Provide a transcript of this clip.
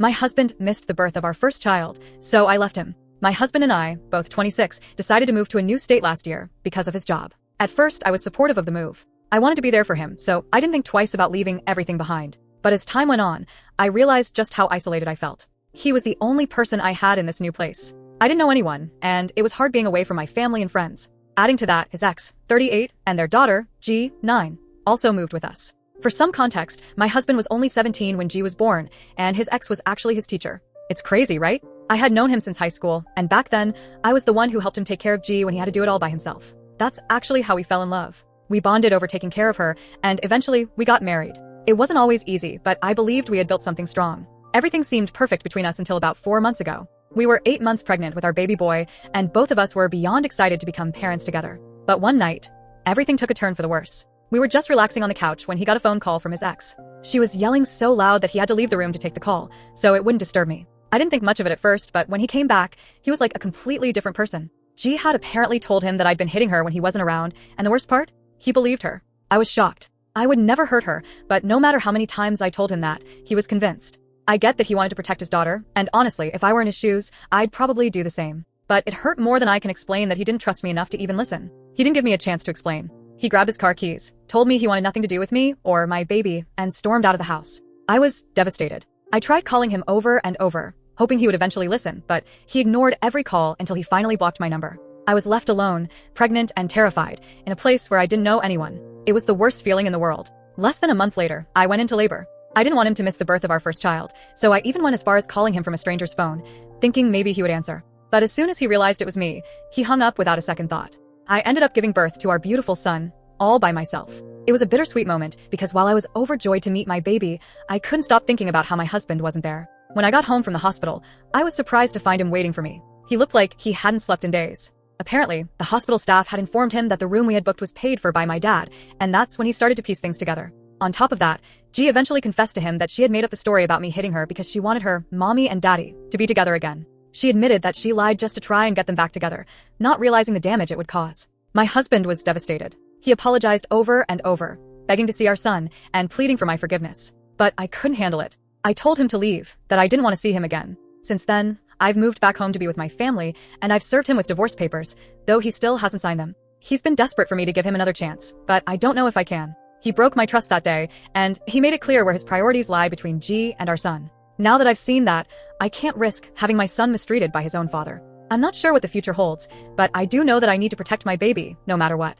My husband missed the birth of our first child, so I left him. My husband and I, both 26, decided to move to a new state last year because of his job. At first, I was supportive of the move. I wanted to be there for him, so I didn't think twice about leaving everything behind. But as time went on, I realized just how isolated I felt. He was the only person I had in this new place. I didn't know anyone, and it was hard being away from my family and friends. Adding to that, his ex, 38, and their daughter, G, 9, also moved with us. For some context, my husband was only 17 when G was born, and his ex was actually his teacher. It's crazy, right? I had known him since high school, and back then, I was the one who helped him take care of G when he had to do it all by himself. That's actually how we fell in love. We bonded over taking care of her, and eventually, we got married. It wasn't always easy, but I believed we had built something strong. Everything seemed perfect between us until about 4 months ago. We were 8 months pregnant with our baby boy, and both of us were beyond excited to become parents together. But one night, everything took a turn for the worse. We were just relaxing on the couch when he got a phone call from his ex. She was yelling so loud that he had to leave the room to take the call, so it wouldn't disturb me. I didn't think much of it at first, but when he came back, he was like a completely different person. G had apparently told him that I'd been hitting her when he wasn't around, and the worst part? He believed her. I was shocked. I would never hurt her, but no matter how many times I told him that, he was convinced. I get that he wanted to protect his daughter, and honestly, if I were in his shoes, I'd probably do the same. But it hurt more than I can explain that he didn't trust me enough to even listen. He didn't give me a chance to explain. He grabbed his car keys, told me he wanted nothing to do with me or my baby, and stormed out of the house. I was devastated. I tried calling him over and over, hoping he would eventually listen, but he ignored every call until he finally blocked my number. I was left alone, pregnant and terrified, in a place where I didn't know anyone. It was the worst feeling in the world. Less than a month later, I went into labor. I didn't want him to miss the birth of our first child, so I even went as far as calling him from a stranger's phone, thinking maybe he would answer. But as soon as he realized it was me, he hung up without a second thought. I ended up giving birth to our beautiful son, all by myself. It was a bittersweet moment because while I was overjoyed to meet my baby, I couldn't stop thinking about how my husband wasn't there. When I got home from the hospital, I was surprised to find him waiting for me. He looked like he hadn't slept in days. Apparently, the hospital staff had informed him that the room we had booked was paid for by my dad, and that's when he started to piece things together. On top of that, G eventually confessed to him that she had made up the story about me hitting her because she wanted her mommy and daddy to be together again. She admitted that she lied just to try and get them back together, not realizing the damage it would cause. My husband was devastated. He apologized over and over, begging to see our son and pleading for my forgiveness. But I couldn't handle it. I told him to leave, that I didn't want to see him again. Since then, I've moved back home to be with my family, and I've served him with divorce papers, though he still hasn't signed them. He's been desperate for me to give him another chance, but I don't know if I can. He broke my trust that day, and he made it clear where his priorities lie between G and our son. Now that I've seen that, I can't risk having my son mistreated by his own father. I'm not sure what the future holds, but I do know that I need to protect my baby, no matter what.